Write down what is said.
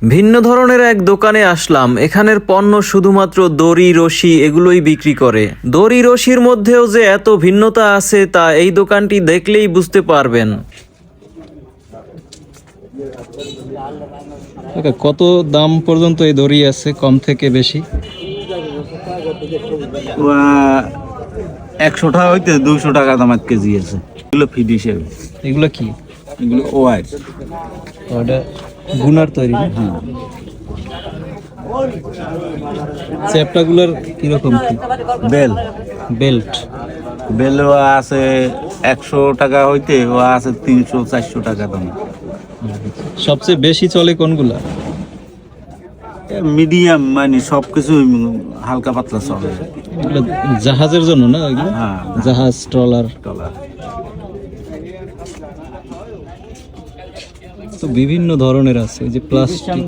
ভিন্ন ধরনের এক দোকানে আসলাম। এখানের পণ্য শুধুমাত্র দড়ি, রশি এগুলোই বিক্রি করে। দড়ি, রশির মধ্যেও যে এত ভিন্নতা আছে তা এই দোকানটি দেখলেই বুঝতে পারবেন। কত দাম পর্যন্ত এই দড়ি আছে, কম থেকে বেশি? 100 টাকা হইতে 200 টাকা দামের কেজি আছে। এগুলো ফিড হিসেবে। এগুলো কি? এগুলো ওয়ার। ওটা গুনার তৈরি না? হ্যাঁ। চ্যাপটাগুলোর কিরকম কি? Bell belt? বেল আছে 100 টাকা হইতে ও আছে 300-400 টাকা দাম। সবচেয়ে বেশি চলে কোনগুলা? মিডিয়াম মানে সবকিছু হালকা পাতলা চলে। এগুলো জাহাজের জন্য না? এগুলো হ্যাঁ, জাহাজ, ট্রলার। ডলার। তো বিভিন্ন ধরনের আছে, এই যে প্লাস্টিক।